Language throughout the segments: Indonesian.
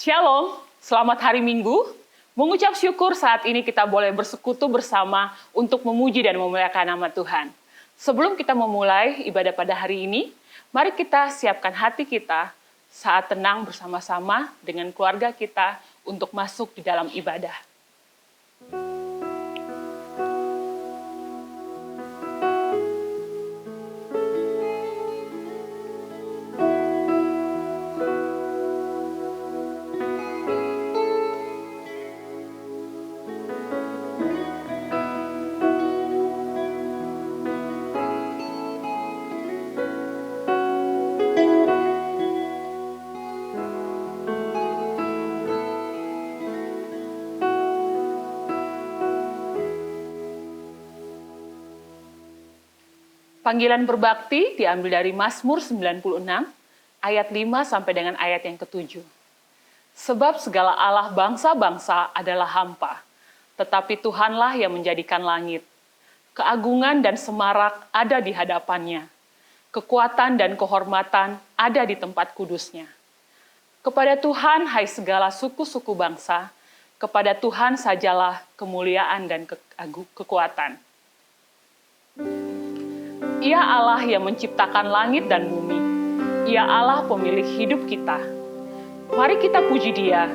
Shalom, selamat hari Minggu. Mengucap syukur saat ini kita boleh bersekutu bersama untuk memuji dan memuliakan nama Tuhan. Sebelum kita memulai ibadah pada hari ini, mari kita siapkan hati kita saat tenang bersama-sama dengan keluarga kita untuk masuk di dalam ibadah. Panggilan berbakti diambil dari Mazmur 96, ayat 5 sampai dengan ayat yang ke-7. Sebab segala Allah bangsa-bangsa adalah hampa, tetapi Tuhanlah yang menjadikan langit. Keagungan dan semarak ada di hadapannya. Kekuatan dan kehormatan ada di tempat kudusnya. Kepada Tuhan, hai segala suku-suku bangsa, kepada Tuhan sajalah kemuliaan dan kekuatan. Ia Allah yang menciptakan langit dan bumi. Ia Allah pemilik hidup kita. Mari kita puji Dia,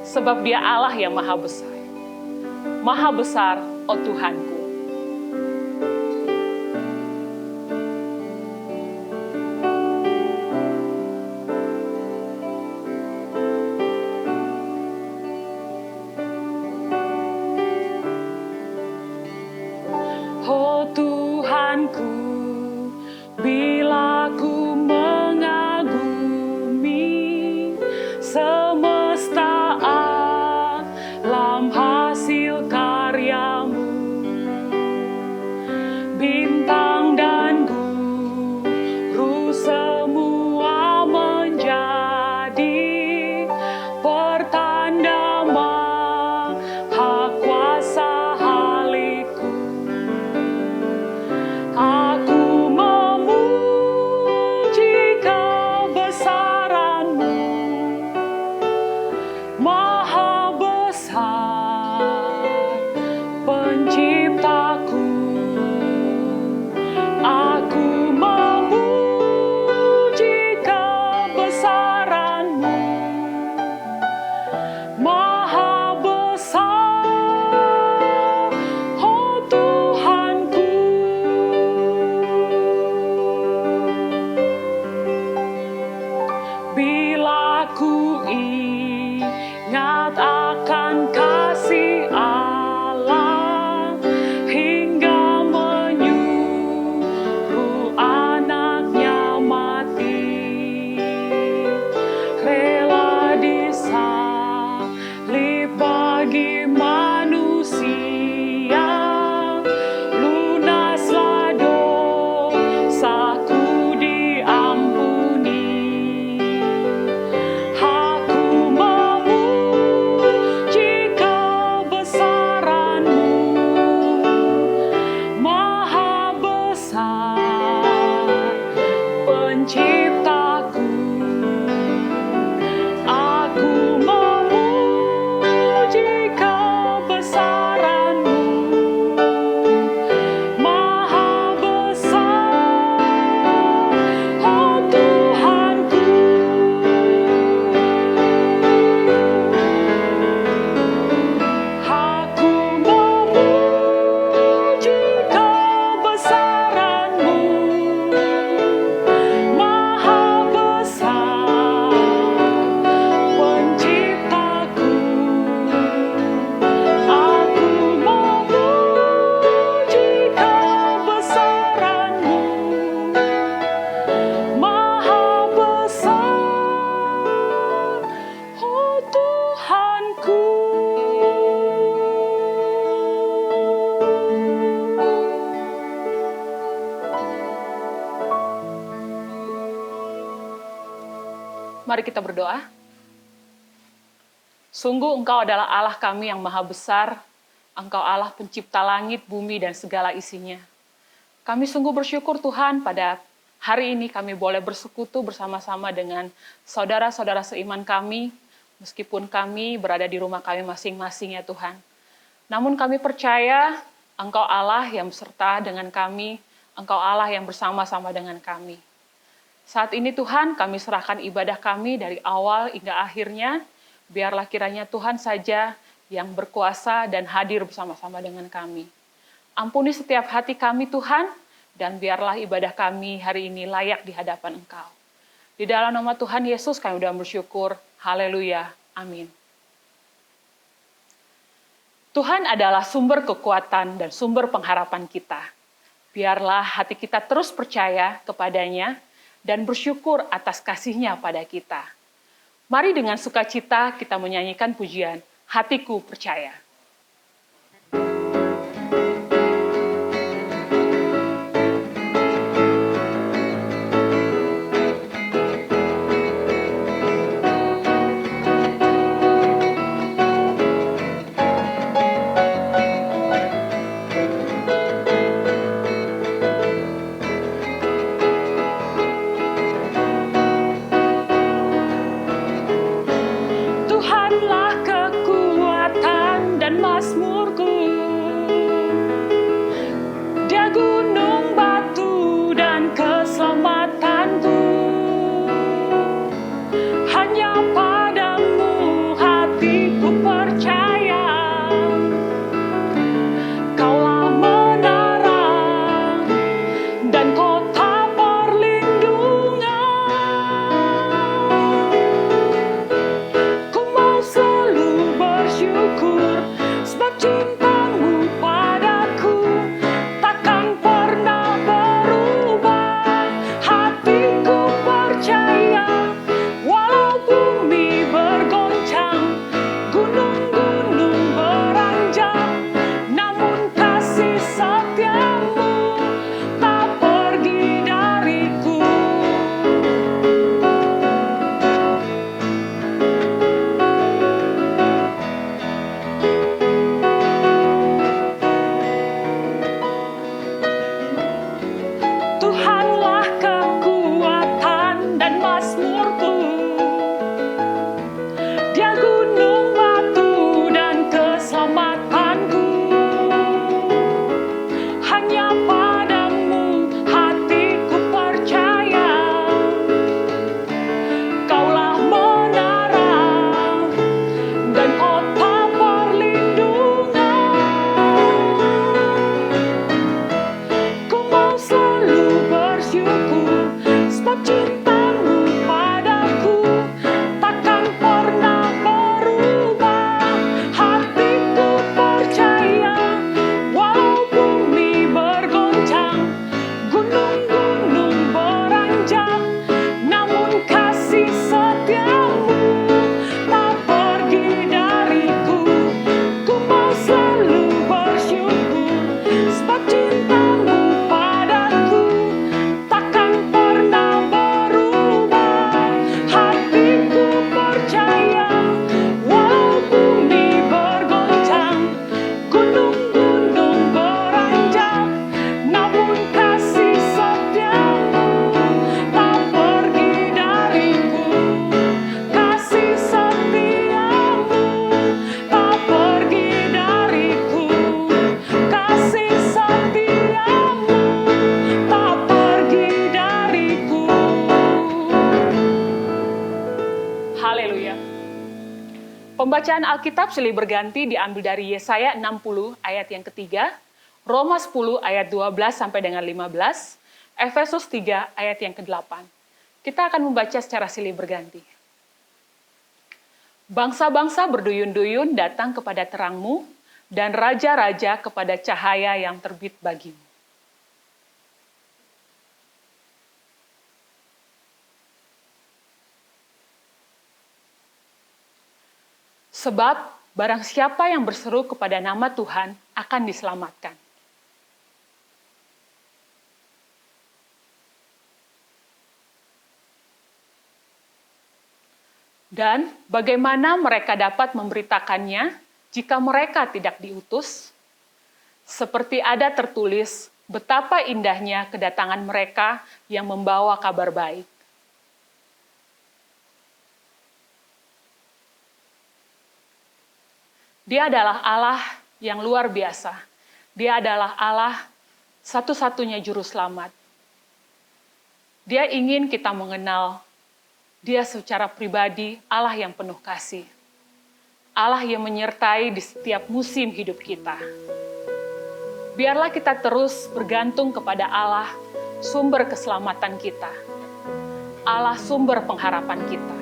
sebab Dia Allah yang maha besar. Maha besar, oh Tuhanku. Oh Tuhanku, bila ku mengagumi semesta alam hasil karyamu, bintang dan guru semua menjadi pertanda maha kuasa haliku. Aku memuji kebesaran-Mu, maha besar penciptaku. Aku memuji kebesaran-Mu, maha besar, oh Tuhanku. Bila ku ingat akan kasih Allah hingga menyuruh anaknya mati, rela disalib bagi manusia, lunaslah dosaku diampuni. Aku memuji kebesaran-Mu, maha besar penciptaku. Aku memuji kebesaran-Mu, maha besar, oh Tuhanku. Aku memuji kebesaran-Mu, maha besar penciptaku. Aku memuji kebesaran-Mu, maha besar, oh Tuhanku. Mari kita berdoa. Sungguh Engkau adalah Allah kami yang maha besar. Engkau Allah pencipta langit, bumi, dan segala isinya. Kami sungguh bersyukur Tuhan pada hari ini kami boleh bersekutu bersama-sama dengan saudara-saudara seiman kami meskipun kami berada di rumah kami masing-masing ya Tuhan. Namun kami percaya Engkau Allah yang beserta dengan kami, Engkau Allah yang bersama-sama dengan kami. Saat ini Tuhan, kami serahkan ibadah kami dari awal hingga akhirnya, biarlah kiranya Tuhan saja yang berkuasa dan hadir bersama-sama dengan kami. Ampuni setiap hati kami Tuhan, dan biarlah ibadah kami hari ini layak di hadapan Engkau. Di dalam nama Tuhan Yesus kami sudah bersyukur. Haleluya. Amin. Tuhan adalah sumber kekuatan dan sumber pengharapan kita. Biarlah hati kita terus percaya kepadanya dan bersyukur atas kasih-Nya pada kita. Mari dengan sukacita kita menyanyikan pujian, Hatiku Percaya. Pembacaan Alkitab silih berganti diambil dari Yesaya 60 ayat yang ketiga, Roma 10 ayat 12 sampai dengan 15, Efesus 3 ayat yang ke-8. Kita akan membaca secara silih berganti. Bangsa-bangsa berduyun-duyun datang kepada terangmu, dan raja-raja kepada cahaya yang terbit bagimu. Sebab barang siapa yang berseru kepada nama Tuhan akan diselamatkan. Dan bagaimana mereka dapat memberitakannya jika mereka tidak diutus? Seperti ada tertulis, betapa indahnya kedatangan mereka yang membawa kabar baik. Dia adalah Allah yang luar biasa. Dia adalah Allah satu-satunya juru selamat. Dia ingin kita mengenal Dia secara pribadi, Allah yang penuh kasih. Allah yang menyertai di setiap musim hidup kita. Biarlah kita terus bergantung kepada Allah, sumber keselamatan kita. Allah sumber pengharapan kita.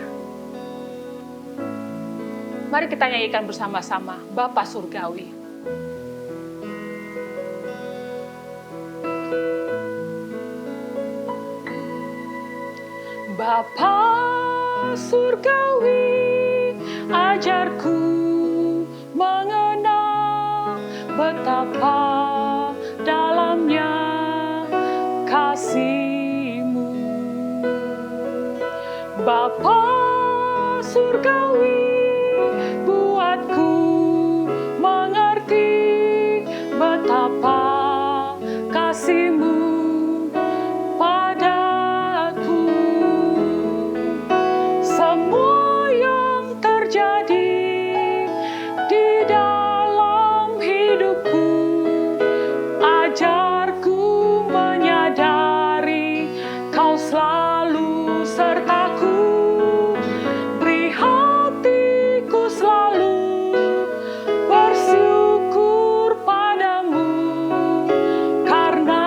Mari kita nyanyikan bersama-sama, Bapa Surgawi. Bapa Surgawi, ajarku mengenal betapa dalamnya kasih-Mu. Bapa Surgawi, buatku mengerti betapa kasih-Mu padaku. Semua yang terjadi di dalam hidupku, ajarku menyadari Kau selalu sertaku. Beri hatiku selalu bersyukur padamu, karena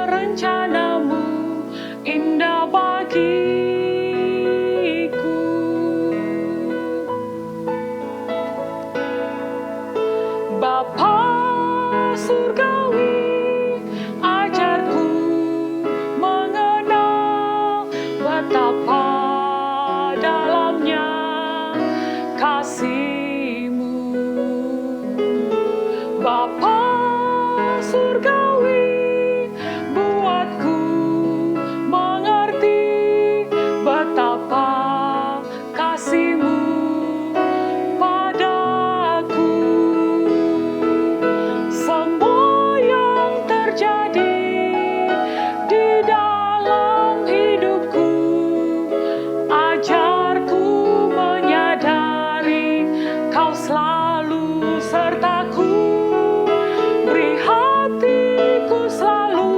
rencanamu indah bagiku. Bapa Surgawi, ajarku mengenal betapa dalamnya kasih-Mu. Bapa Surgawi, buatku mengerti betapa kasih-Mu padaku. Semua yang terjadi di dalam hidupku, ajarku menyadari Kau selalu sertaku. Beri hatiku selalu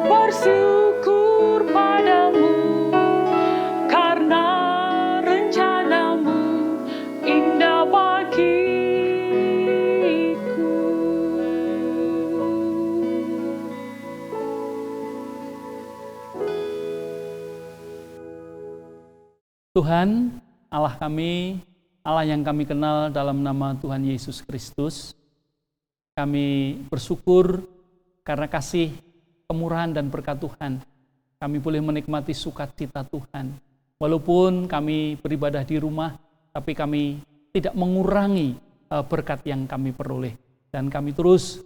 bersyukur padamu, karena rencanamu indah bagiku. Tuhan, Allah kami, Allah yang kami kenal dalam nama Tuhan Yesus Kristus, kami bersyukur karena kasih, kemurahan dan berkat Tuhan. Kami boleh menikmati sukacita Tuhan. Walaupun kami beribadah di rumah, tapi kami tidak mengurangi berkat yang kami peroleh. Dan kami terus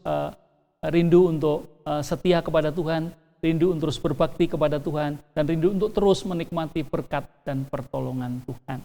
rindu untuk setia kepada Tuhan, rindu untuk terus berbakti kepada Tuhan, dan rindu untuk terus menikmati berkat dan pertolongan Tuhan.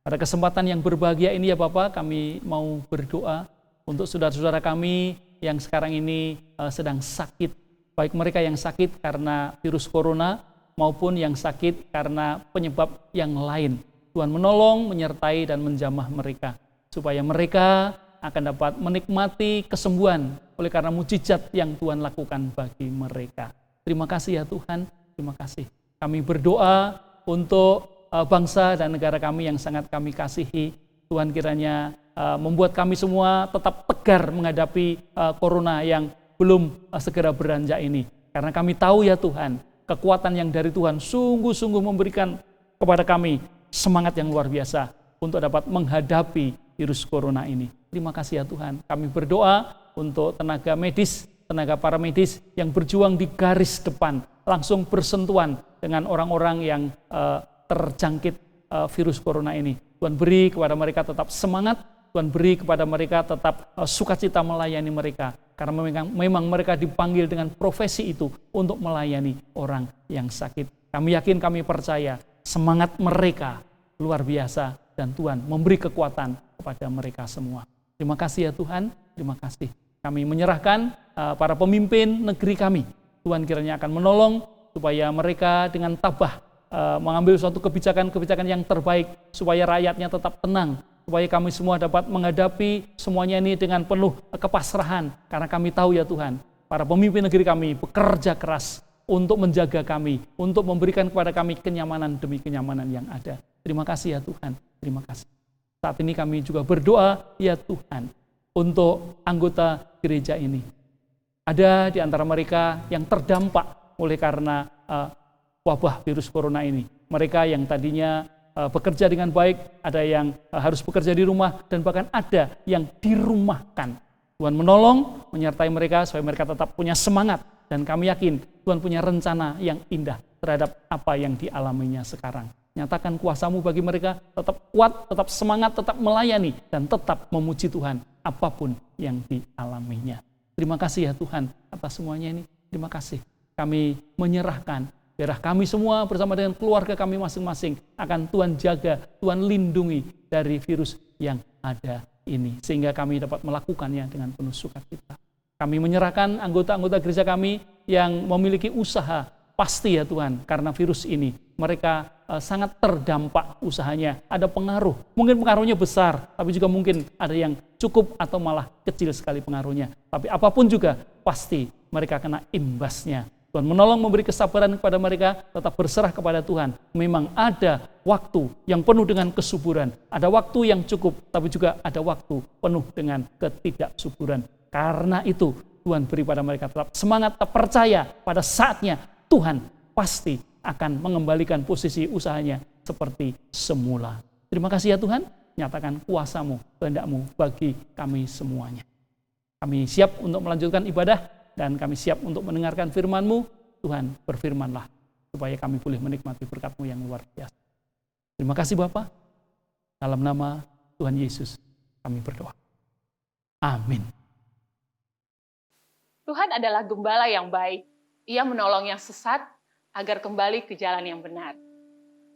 Pada kesempatan yang berbahagia ini ya Bapak, kami mau berdoa untuk saudara-saudara kami yang sekarang ini sedang sakit, baik mereka yang sakit karena virus corona maupun yang sakit karena penyebab yang lain. Tuhan menolong, menyertai dan menjamah mereka, supaya mereka akan dapat menikmati kesembuhan oleh karena mujizat yang Tuhan lakukan bagi mereka. Terima kasih ya Tuhan, terima kasih. Kami berdoa untuk bangsa dan negara kami yang sangat kami kasihi. Tuhan kiranya membuat kami semua tetap tegar menghadapi corona yang belum segera beranjak ini. Karena kami tahu ya Tuhan, kekuatan yang dari Tuhan sungguh-sungguh memberikan kepada kami semangat yang luar biasa untuk dapat menghadapi virus corona ini. Terima kasih ya Tuhan. Kami berdoa untuk tenaga medis, tenaga para medis yang berjuang di garis depan, langsung bersentuhan dengan orang-orang yang terjangkit virus corona ini. Tuhan beri kepada mereka tetap semangat, Tuhan beri kepada mereka tetap sukacita melayani mereka. Karena memang mereka dipanggil dengan profesi itu untuk melayani orang yang sakit. Kami yakin, kami percaya semangat mereka luar biasa dan Tuhan memberi kekuatan kepada mereka semua. Terima kasih ya Tuhan, terima kasih. Kami menyerahkan para pemimpin negeri kami. Tuhan kiranya akan menolong supaya mereka dengan tabah mengambil suatu kebijakan-kebijakan yang terbaik supaya rakyatnya tetap tenang, supaya kami semua dapat menghadapi semuanya ini dengan penuh kepasrahan, karena kami tahu ya Tuhan, para pemimpin negeri kami bekerja keras untuk menjaga kami, untuk memberikan kepada kami kenyamanan demi kenyamanan yang ada. Terima kasih ya Tuhan, terima kasih. Saat ini kami juga berdoa ya Tuhan untuk anggota gereja ini. Ada di antara mereka yang terdampak oleh karena wabah virus corona ini. Mereka yang tadinya bekerja dengan baik, ada yang harus bekerja di rumah, dan bahkan ada yang dirumahkan. Tuhan menolong, menyertai mereka supaya mereka tetap punya semangat, dan kami yakin Tuhan punya rencana yang indah terhadap apa yang dialaminya sekarang. Nyatakan kuasa-Mu bagi mereka, tetap kuat, tetap semangat, tetap melayani, dan tetap memuji Tuhan apapun yang dialaminya. Terima kasih ya Tuhan atas semuanya ini. Terima kasih. Kami menyerahkan, biarlah kami semua bersama dengan keluarga kami masing-masing akan Tuhan jaga, Tuhan lindungi dari virus yang ada ini, sehingga kami dapat melakukannya dengan penuh sukacita. Kami menyerahkan anggota-anggota gereja kami yang memiliki usaha, pasti ya Tuhan, karena virus ini mereka sangat terdampak usahanya, ada pengaruh, mungkin pengaruhnya besar, tapi juga mungkin ada yang cukup atau malah kecil sekali pengaruhnya. Tapi apapun juga pasti mereka kena imbasnya. Tuhan menolong, memberi kesabaran kepada mereka, tetap berserah kepada Tuhan. Memang ada waktu yang penuh dengan kesuburan, ada waktu yang cukup, tapi juga ada waktu penuh dengan ketidaksuburan. Karena itu Tuhan beri pada mereka tetap semangat, tetap percaya pada saatnya Tuhan pasti akan mengembalikan posisi usahanya seperti semula. Terima kasih ya Tuhan, nyatakan kuasa-Mu, kehendak-Mu bagi kami semuanya. Kami siap untuk melanjutkan ibadah, dan kami siap untuk mendengarkan firman-Mu. Tuhan, berfirmanlah supaya kami boleh menikmati berkat-Mu yang luar biasa. Terima kasih Bapa. Dalam nama Tuhan Yesus kami berdoa. Amin. Tuhan adalah gembala yang baik. Ia menolong yang sesat agar kembali ke jalan yang benar.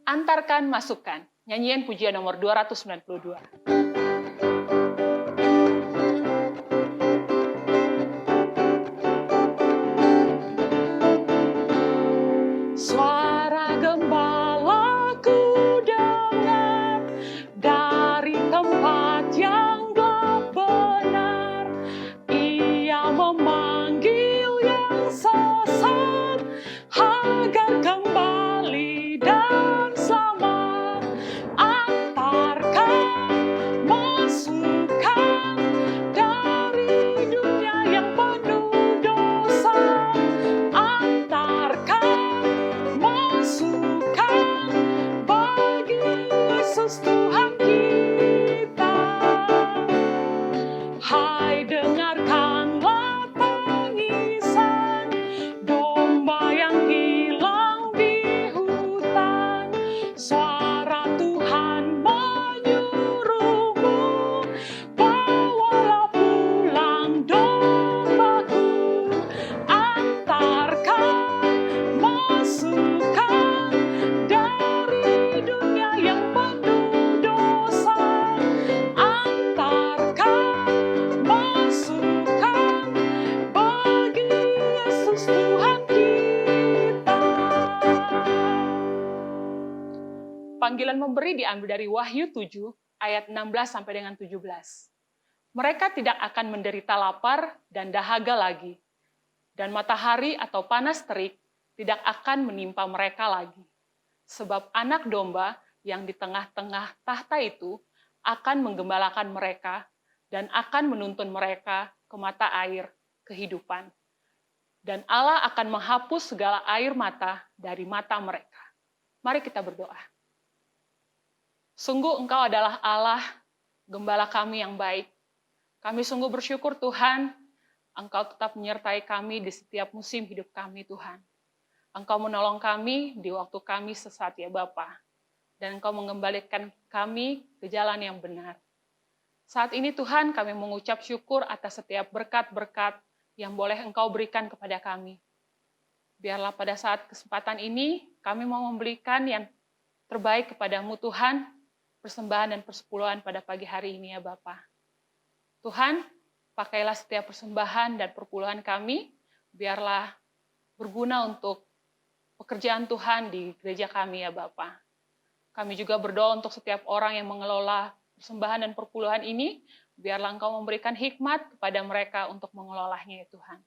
Antarkan masukan. Nyanyian pujian nomor 292. Suara gembala ku dengar dari tempat yang gelap benar. Ia memanggil yang sesat agar kembali dan selamat. Antarkan masukan dari dunia yang penuh dosa. Antarkan masukan bagi Yesus Tuhan kita. Hai, dengarkanlah tangisan domba yang hilang di hutan. Suara Tuhan menyuruhmu, bawalah pulang dombaku. Antarkan masukan dari dunia yang penuh dosa. Antarkan masukan bagi Yesus Tuhan kita. Panggilan memberi diambil dari Wahyu 7 ayat 16 sampai dengan 17. Mereka tidak akan menderita lapar dan dahaga lagi, dan matahari atau panas terik tidak akan menimpa mereka lagi. Sebab anak domba yang di tengah-tengah tahta itu akan menggembalakan mereka dan akan menuntun mereka ke mata air kehidupan. Dan Allah akan menghapus segala air mata dari mata mereka. Mari kita berdoa. Sungguh Engkau adalah Allah, gembala kami yang baik. Kami sungguh bersyukur Tuhan, Engkau tetap menyertai kami di setiap musim hidup kami Tuhan. Engkau menolong kami di waktu kami sesat ya Bapa. Dan Engkau mengembalikan kami ke jalan yang benar. Saat ini Tuhan kami mengucap syukur atas setiap berkat-berkat yang boleh Engkau berikan kepada kami. Biarlah pada saat kesempatan ini kami mau memberikan yang terbaik kepadamu Tuhan, persembahan dan persepuluhan pada pagi hari ini ya Bapa. Tuhan, pakailah setiap persembahan dan perpuluhan kami, biarlah berguna untuk pekerjaan Tuhan di gereja kami ya Bapa. Kami juga berdoa untuk setiap orang yang mengelola persembahan dan perpuluhan ini, biarlah Engkau memberikan hikmat kepada mereka untuk mengelolanya ya Tuhan.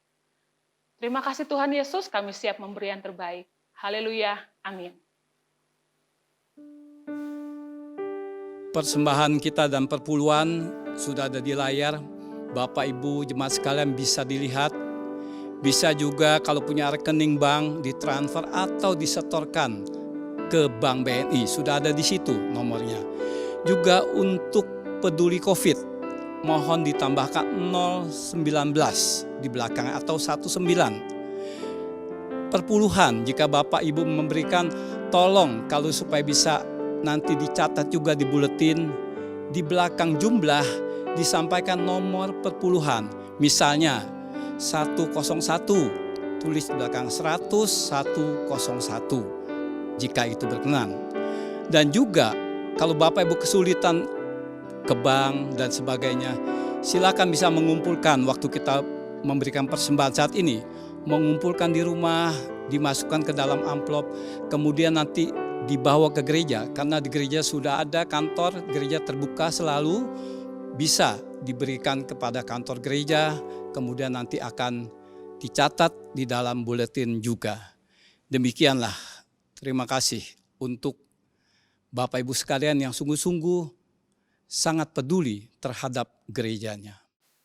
Terima kasih Tuhan Yesus, kami siap memberi yang terbaik. Haleluya, amin. Persembahan kita dan perpuluhan sudah ada di layar. Bapak Ibu jemaat sekalian bisa dilihat. Bisa juga kalau punya rekening bank ditransfer atau disetorkan ke Bank BNI. Sudah ada di situ nomornya. Juga untuk peduli COVID, mohon ditambahkan 019 di belakang atau 19. Perpuluhan, jika Bapak Ibu memberikan, tolong kalau supaya bisa nanti dicatat juga di buletin, di belakang jumlah disampaikan nomor perpuluhan. Misalnya 101, tulis di belakang 101, jika itu berkenan. Dan juga kalau Bapak Ibu kesulitan ke bank dan sebagainya, silakan bisa mengumpulkan waktu kita memberikan persembahan saat ini, mengumpulkan di rumah, dimasukkan ke dalam amplop, kemudian nanti dibawa ke gereja, karena di gereja sudah ada kantor, gereja terbuka selalu, bisa diberikan kepada kantor gereja, kemudian nanti akan dicatat di dalam buletin juga. Demikianlah, terima kasih untuk Bapak Ibu sekalian yang sungguh-sungguh sangat peduli terhadap gerejanya.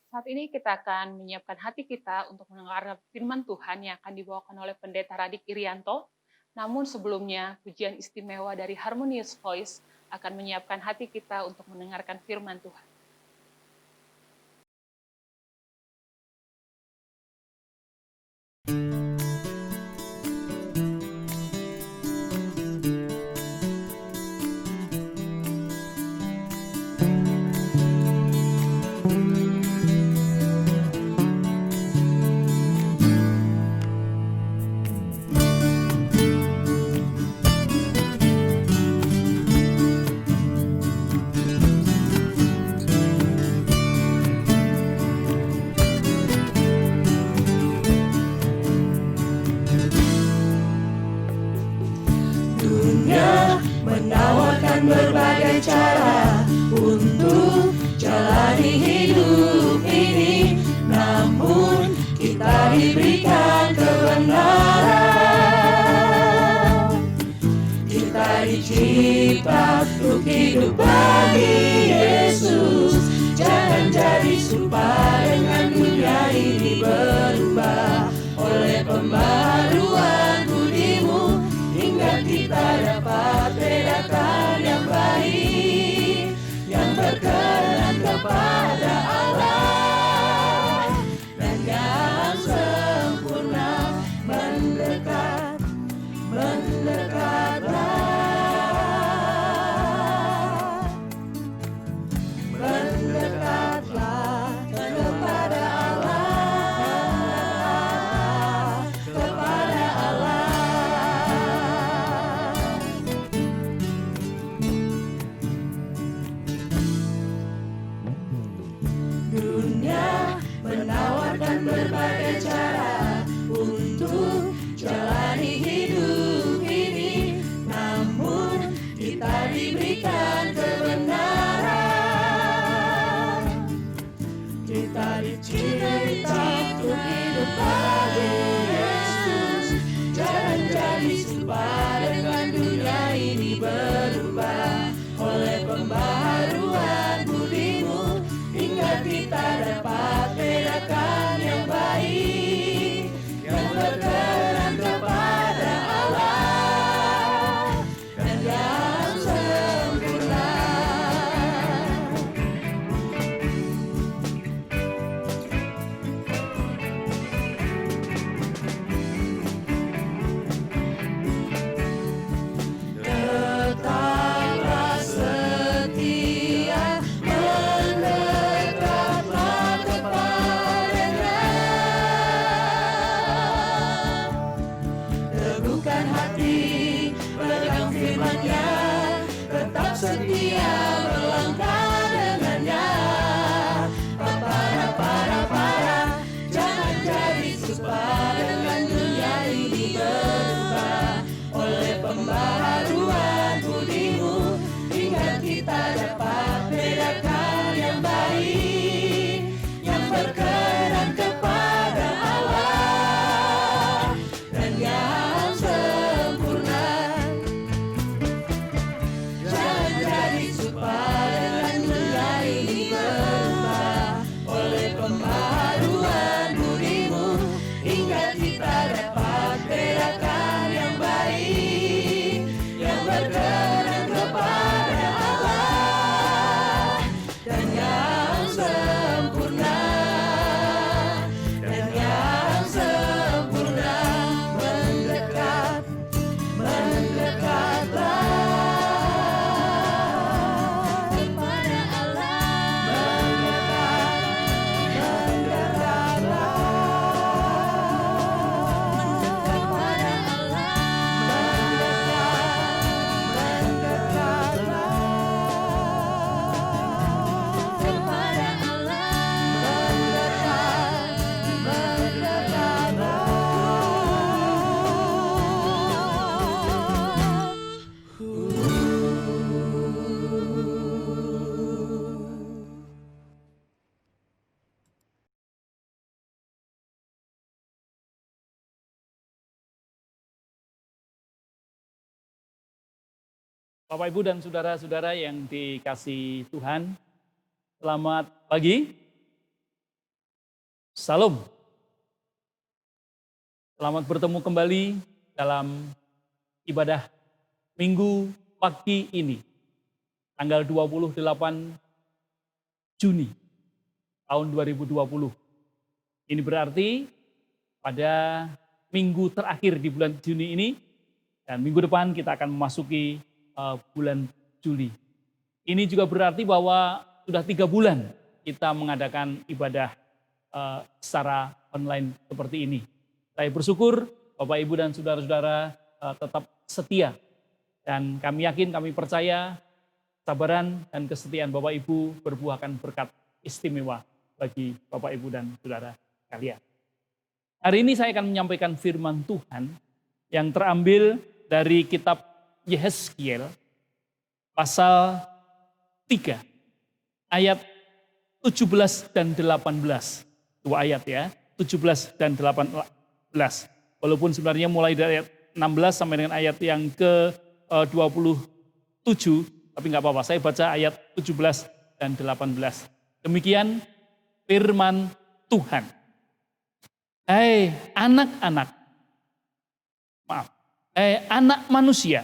Saat ini kita akan menyiapkan hati kita untuk mendengar firman Tuhan yang akan dibawakan oleh Pendeta Radik Irianto. Namun sebelumnya, pujian istimewa dari Harmonious Voice akan menyiapkan hati kita untuk mendengarkan firman Tuhan. Menawarkan berbagai cara untuk jalani hidup ini, namun kita diberikan kebenaran. Kita dicipta untuk hidup bagi Yesus. Jangan jadi serupa dengan dunia ini, berubah oleh pembaharuan budimu, hingga kita dapat bedakan yang baik, yang berkenan kepada Allah, dan yang sempurna. Mendekatlah kepada Allah, kepada Allah. Dunia menawarkan berbagai cara untuk jalani hidup ini, namun kita diberikan kebenaran. Kita dicipta untuk hidup bagi Yesus. Jangan jadi serupa dengan dunia ini, berubah oleh pembaharuan budimu, hingga kita dapat bedakan yang baik, Bapak, Ibu, dan saudara-saudara yang dikasihi Tuhan, selamat pagi. Salam. Selamat bertemu kembali dalam ibadah Minggu pagi ini, tanggal 28 Juni tahun 2020. Ini berarti pada minggu terakhir di bulan Juni ini, dan minggu depan kita akan memasuki bulan Juli. Ini juga berarti bahwa sudah 3 bulan kita mengadakan ibadah secara online seperti ini. Saya bersyukur Bapak, Ibu, dan saudara-saudara tetap setia. Dan kami yakin, kami percaya kesabaran dan kesetiaan Bapak Ibu berbuahkan berkat istimewa bagi Bapak Ibu dan saudara kalian. Hari ini saya akan menyampaikan firman Tuhan yang terambil dari kitab Yehezkiel pasal 3 ayat 17 dan 18. 2 ayat ya, 17 dan 18. Walaupun sebenarnya mulai dari ayat 16 sampai dengan ayat yang ke-27, tapi nggak apa-apa, saya baca ayat 17 dan 18. Demikian firman Tuhan. Hai anak manusia,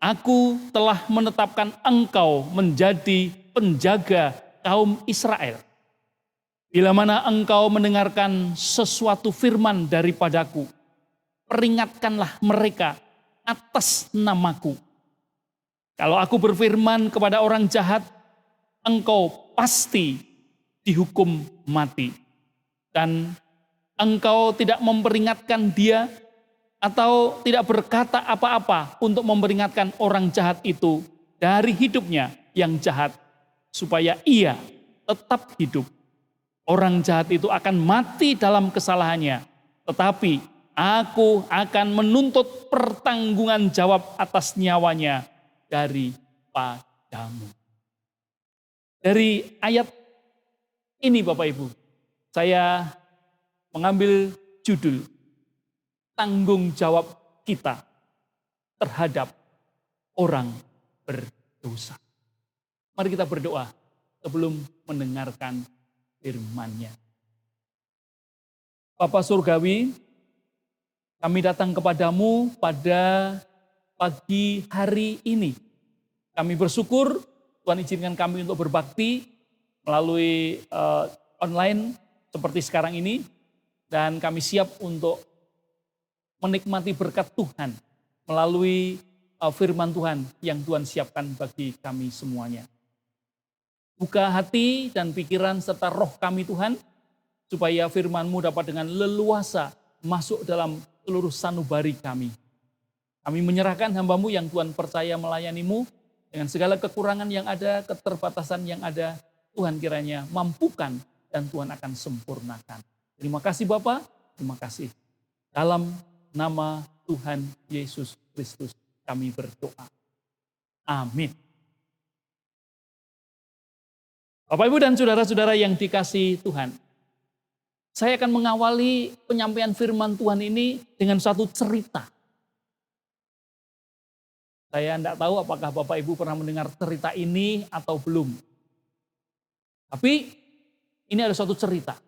aku telah menetapkan engkau menjadi penjaga kaum Israel. Bila mana engkau mendengarkan sesuatu firman daripadaku, peringatkanlah mereka atas namaku. Kalau aku berfirman kepada orang jahat, engkau pasti dihukum mati. Dan engkau tidak memperingatkan dia atau tidak berkata apa-apa untuk memperingatkan orang jahat itu dari hidupnya yang jahat, supaya ia tetap hidup. Orang jahat itu akan mati dalam kesalahannya, tetapi aku akan menuntut pertanggungan jawab atas nyawanya daripadamu. Dari ayat ini Bapak Ibu, saya mengambil judul tanggung jawab kita terhadap orang berdosa. Mari kita berdoa sebelum mendengarkan firman-Nya. Bapa Surgawi, kami datang kepadamu pada pagi hari ini. Kami bersyukur Tuhan izinkan kami untuk berbakti melalui online seperti sekarang ini. Dan kami siap untuk menikmati berkat Tuhan melalui firman Tuhan yang Tuhan siapkan bagi kami semuanya. Buka hati dan pikiran serta roh kami Tuhan, supaya firman-Mu dapat dengan leluasa masuk dalam seluruh sanubari kami. Kami menyerahkan hamba-Mu yang Tuhan percaya melayani-Mu, dengan segala kekurangan yang ada, keterbatasan yang ada, Tuhan kiranya mampukan dan Tuhan akan sempurnakan. Terima kasih Bapa, terima kasih. Dalam nama Tuhan Yesus Kristus kami berdoa. Amin. Bapak, Ibu, dan saudara-saudara yang dikasihi Tuhan, saya akan mengawali penyampaian firman Tuhan ini dengan satu cerita. Saya tidak tahu apakah Bapak Ibu pernah mendengar cerita ini atau belum. Tapi ini ada suatu cerita.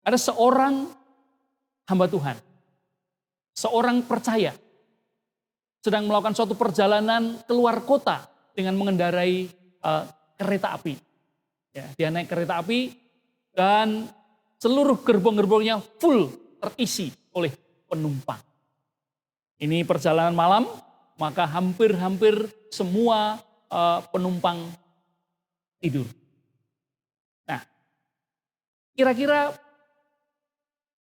Ada seorang hamba Tuhan, seorang percaya, sedang melakukan suatu perjalanan keluar kota dengan mengendarai kereta api. Ya, dia naik kereta api dan seluruh gerbong-gerbongnya full terisi oleh penumpang. Ini perjalanan malam, maka hampir semua penumpang tidur. Nah, kira-kira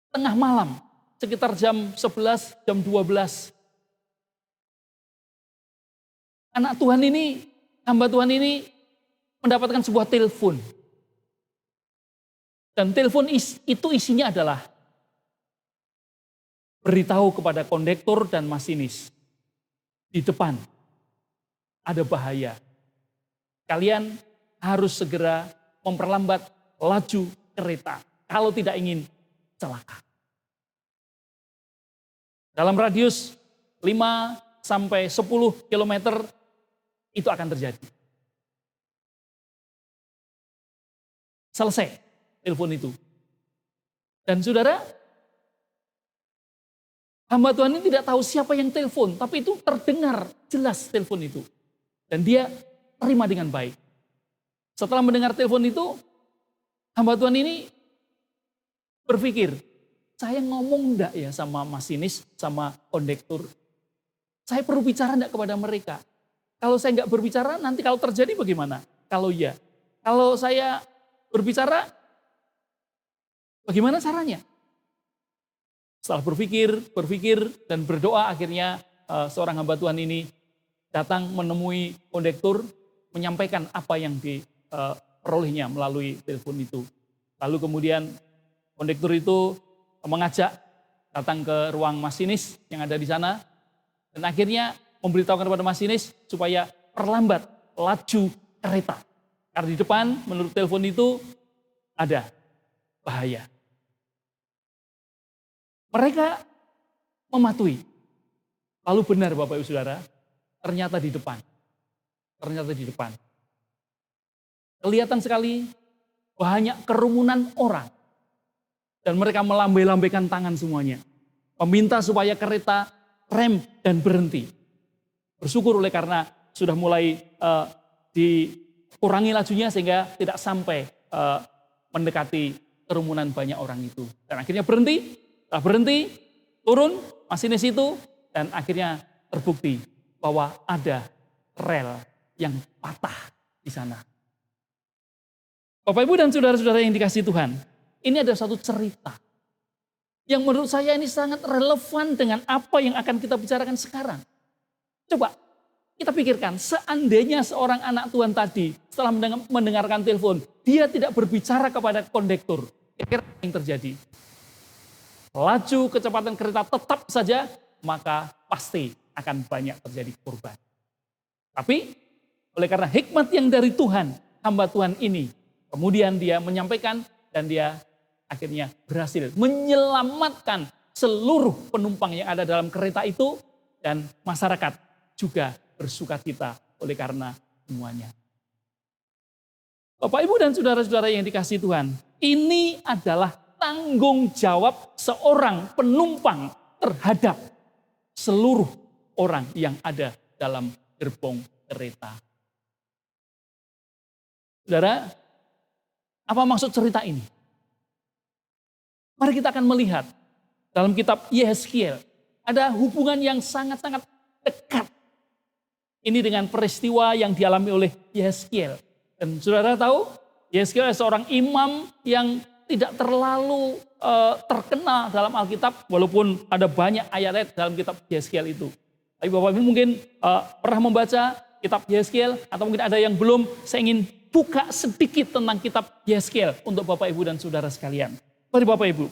tengah malam, sekitar jam 11, jam 12. Anak Tuhan ini, hamba Tuhan ini mendapatkan sebuah telepon. Dan telepon itu isinya adalah beritahu kepada kondektur dan masinis, di depan ada bahaya. Kalian harus segera memperlambat laju kereta kalau tidak ingin celaka. Dalam radius 5 sampai 10 kilometer itu akan terjadi. Selesai telepon itu. Dan saudara, hamba Tuhan ini tidak tahu siapa yang telepon, tapi itu terdengar jelas telepon itu. Dan dia terima dengan baik. Setelah mendengar telepon itu, hamba Tuhan ini berpikir, saya ngomong enggak ya sama masinis, sama kondektur? Saya perlu bicara enggak kepada mereka? Kalau saya enggak berbicara, nanti kalau terjadi bagaimana? Kalau iya. Kalau saya berbicara, bagaimana caranya? Setelah berpikir dan berdoa, akhirnya seorang hamba Tuhan ini datang menemui kondektur, menyampaikan apa yang diperolehnya melalui telepon itu. Lalu kemudian kondektur itu mengajak datang ke ruang masinis yang ada di sana, dan akhirnya memberitahukan kepada masinis supaya perlambat laju kereta. Karena di depan menurut telepon itu ada bahaya. Mereka mematuhi. Lalu benar Bapak Ibu Saudara, ternyata di depan. Kelihatan sekali banyak kerumunan orang. Dan mereka melambai-lambaikan tangan semuanya. Meminta supaya kereta rem dan berhenti. Bersyukur oleh karena sudah mulai dikurangi lajunya sehingga tidak sampai mendekati kerumunan banyak orang itu. Dan akhirnya berhenti. Setelah berhenti, turun masinis itu, dan akhirnya terbukti bahwa ada rel yang patah di sana. Bapak Ibu dan saudara-saudara yang dikasihi Tuhan, ini ada satu cerita yang menurut saya ini sangat relevan dengan apa yang akan kita bicarakan sekarang. Coba kita pikirkan, seandainya seorang anak Tuhan tadi setelah mendengarkan telepon, dia tidak berbicara kepada kondektur, kira-kira apa yang terjadi? Laju kecepatan kereta tetap saja, maka pasti akan banyak terjadi korban. Tapi oleh karena hikmat yang dari Tuhan, hamba Tuhan ini, kemudian dia menyampaikan dan dia akhirnya berhasil menyelamatkan seluruh penumpang yang ada dalam kereta itu, dan masyarakat juga bersukacita oleh karena semuanya. Bapak, Ibu dan saudara-saudara yang dikasihi Tuhan, ini adalah tanggung jawab seorang penumpang terhadap seluruh orang yang ada dalam gerbong kereta. Saudara, apa maksud cerita ini? Mari kita akan melihat dalam kitab Yehezkiel ada hubungan yang sangat-sangat dekat ini dengan peristiwa yang dialami oleh Yehezkiel. Dan saudara tahu, Yehezkiel adalah seorang imam yang tidak terlalu terkenal dalam Alkitab, walaupun ada banyak ayat-ayat dalam kitab Yehezkiel itu. Tapi Bapak Ibu mungkin pernah membaca kitab Yehezkiel, atau mungkin ada yang belum. Saya ingin buka sedikit tentang kitab Yehezkiel untuk Bapak Ibu dan saudara sekalian. Mari Bapak Ibu,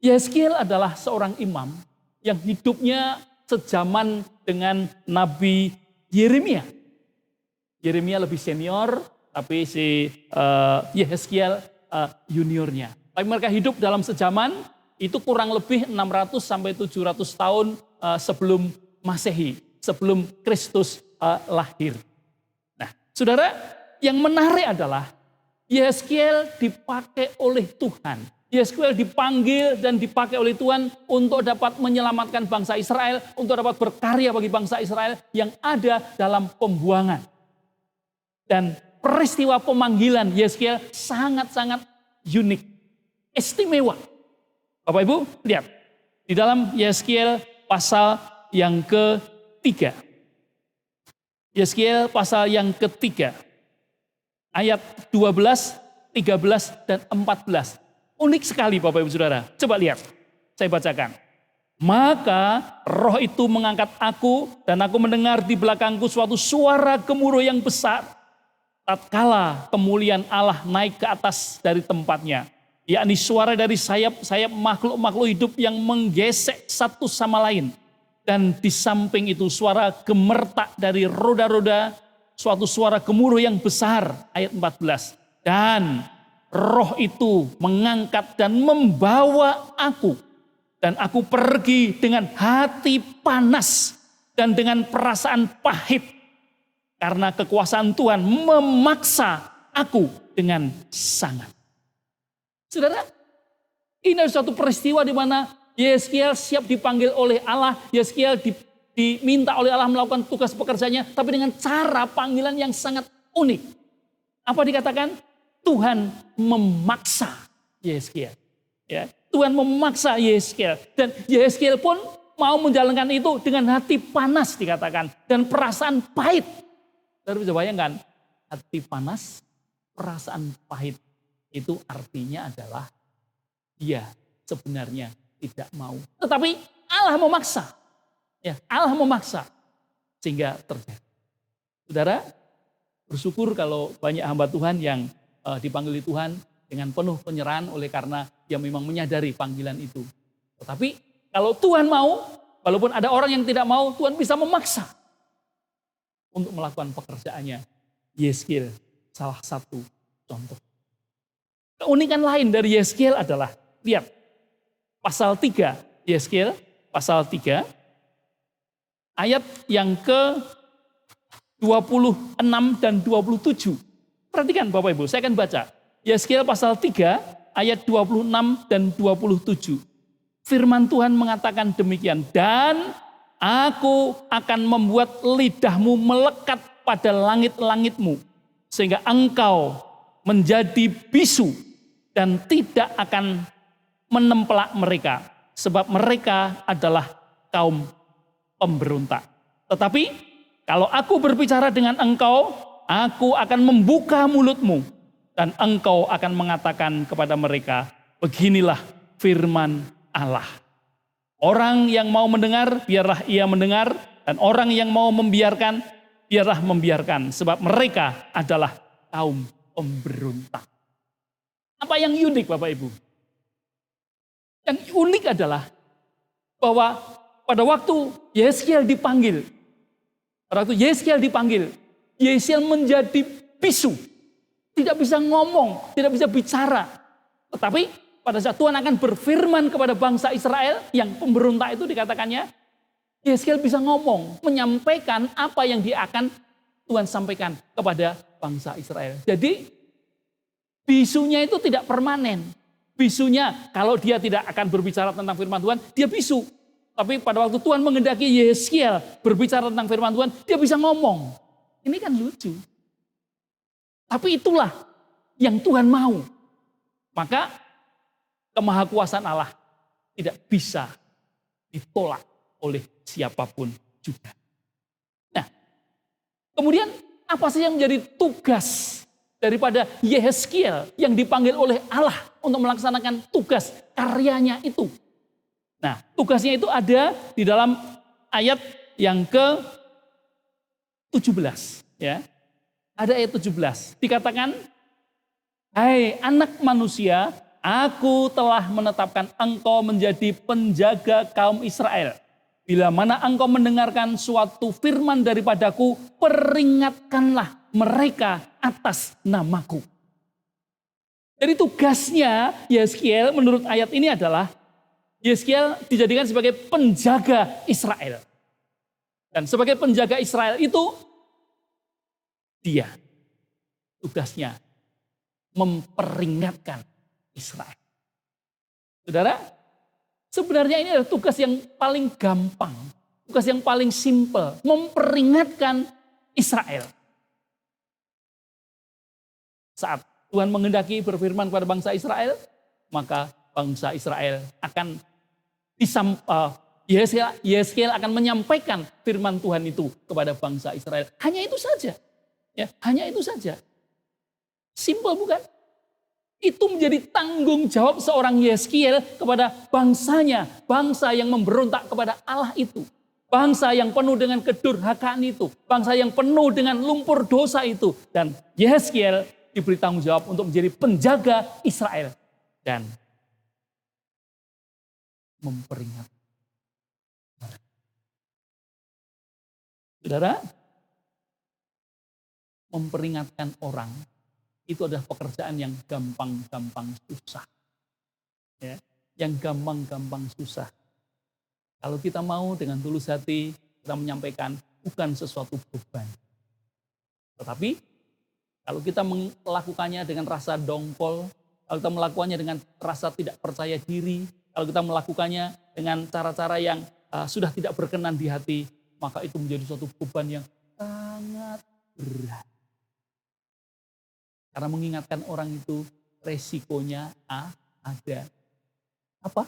Yehezkiel adalah seorang imam yang hidupnya sejaman dengan Nabi Yeremia. Yeremia lebih senior, tapi si Yehezkiel juniornya. Tapi mereka hidup dalam sejaman, itu kurang lebih 600 sampai 700 tahun sebelum Masehi, sebelum Kristus lahir. Nah, saudara, yang menarik adalah Yehezkiel dipakai oleh Tuhan. Yehezkiel dipanggil dan dipakai oleh Tuhan untuk dapat menyelamatkan bangsa Israel, untuk dapat berkarya bagi bangsa Israel yang ada dalam pembuangan. Dan peristiwa pemanggilan Yehezkiel sangat-sangat unik, istimewa. Bapak Ibu, lihat. Di dalam Yehezkiel pasal yang ketiga. Yehezkiel pasal yang ketiga. Ayat 12, 13, dan 14. Unik sekali Bapak Ibu Saudara. Coba lihat, saya bacakan. Maka roh itu mengangkat aku, dan aku mendengar di belakangku suatu suara gemuruh yang besar. Tatkala kemuliaan Allah naik ke atas dari tempatnya, yakni suara dari sayap-sayap makhluk-makhluk hidup yang menggesek satu sama lain. Dan di samping itu suara gemertak dari roda-roda, suatu suara gemuruh yang besar, ayat 14. Dan roh itu mengangkat dan membawa aku. Dan aku pergi dengan hati panas dan dengan perasaan pahit. Karena kekuasaan Tuhan memaksa aku dengan sangat. Saudara, ini adalah suatu peristiwa di mana Yehezkiel siap dipanggil oleh Allah. Yehezkiel diminta oleh Allah melakukan tugas pekerjaannya, tapi dengan cara panggilan yang sangat unik. Apa dikatakan? Tuhan memaksa Yehezkiel. Ya, Tuhan memaksa Yehezkiel. Dan Yehezkiel pun mau menjalankan itu dengan hati panas dikatakan. Dan perasaan pahit. Saudara bisa bayangkan, hati panas, perasaan pahit. Itu artinya adalah dia sebenarnya tidak mau. Tetapi Allah memaksa. Ya, Allah memaksa. Sehingga terjadi. Saudara, bersyukur kalau banyak hamba Tuhan yang dipanggil Tuhan dengan penuh penyerahan oleh karena dia memang menyadari panggilan itu. Tetapi kalau Tuhan mau, walaupun ada orang yang tidak mau, Tuhan bisa memaksa untuk melakukan pekerjaannya. Yehezkiel salah satu contoh. Keunikan lain dari Yehezkiel adalah, lihat, pasal 3, Yehezkiel pasal 3, ayat yang ke-26 dan 27. Perhatikan Bapak Ibu, saya akan baca. Yehezkiel pasal 3, ayat 26 dan 27. Firman Tuhan mengatakan demikian, dan aku akan membuat lidahmu melekat pada langit-langitmu, sehingga engkau menjadi bisu dan tidak akan menemplak mereka, sebab mereka adalah kaum pemberontak. Tetapi kalau aku berbicara dengan engkau, aku akan membuka mulutmu dan engkau akan mengatakan kepada mereka, beginilah firman Allah. Orang yang mau mendengar, biarlah ia mendengar. Dan orang yang mau membiarkan, biarlah membiarkan. Sebab mereka adalah kaum pemberontak. Apa yang unik Bapak Ibu? Yang unik adalah bahwa pada waktu Yehezkiel dipanggil, Yehezkiel menjadi bisu. Tidak bisa ngomong, tidak bisa bicara. Tetapi pada saat Tuhan akan berfirman kepada bangsa Israel yang pemberontak itu dikatakannya, Yehezkiel bisa ngomong, menyampaikan apa yang dia akan Tuhan sampaikan kepada bangsa Israel. Jadi bisunya itu tidak permanen. Bisunya kalau dia tidak akan berbicara tentang firman Tuhan, dia bisu. Tapi pada waktu Tuhan menghendaki Yehezkiel berbicara tentang firman Tuhan, dia bisa ngomong. Ini kan lucu. Tapi itulah yang Tuhan mau. Maka kemahakuasaan Allah tidak bisa ditolak oleh siapapun juga. Nah, kemudian apa sih yang menjadi tugas daripada Yehezkiel yang dipanggil oleh Allah untuk melaksanakan tugas karyanya itu? Nah, tugasnya itu ada di dalam ayat yang ke-17. Ya. Ada ayat 17. Dikatakan, hai anak manusia, aku telah menetapkan engkau menjadi penjaga kaum Israel. Bila mana engkau mendengarkan suatu firman daripadaku, peringatkanlah mereka atas namaku. Jadi tugasnya Yehezkiel menurut ayat ini adalah, Yehezkiel dijadikan sebagai penjaga Israel. Dan sebagai penjaga Israel itu, dia tugasnya memperingatkan Israel. Saudara, sebenarnya ini adalah tugas yang paling gampang, tugas yang paling simpel, memperingatkan Israel. Saat Tuhan menghendaki berfirman kepada bangsa Israel, maka bangsa Israel akan Yehezkiel akan menyampaikan firman Tuhan itu kepada bangsa Israel. Hanya itu saja. Ya, hanya itu saja. Simpel bukan? Itu menjadi tanggung jawab seorang Yehezkiel kepada bangsanya. Bangsa yang memberontak kepada Allah itu. Bangsa yang penuh dengan kedurhakaan itu. Bangsa yang penuh dengan lumpur dosa itu. Dan Yehezkiel diberi tanggung jawab untuk menjadi penjaga Israel. Dan memperingat. Saudara, memperingatkan orang itu adalah pekerjaan yang gampang-gampang susah. Ya, yang gampang-gampang susah. Kalau kita mau dengan tulus hati, kita menyampaikan bukan sesuatu beban. Tetapi kalau kita melakukannya dengan rasa dongkol, kalau kita melakukannya dengan rasa tidak percaya diri, kalau kita melakukannya dengan cara-cara yang sudah tidak berkenan di hati, maka itu menjadi suatu beban yang sangat berat. Karena mengingatkan orang itu resikonya ada. Apa?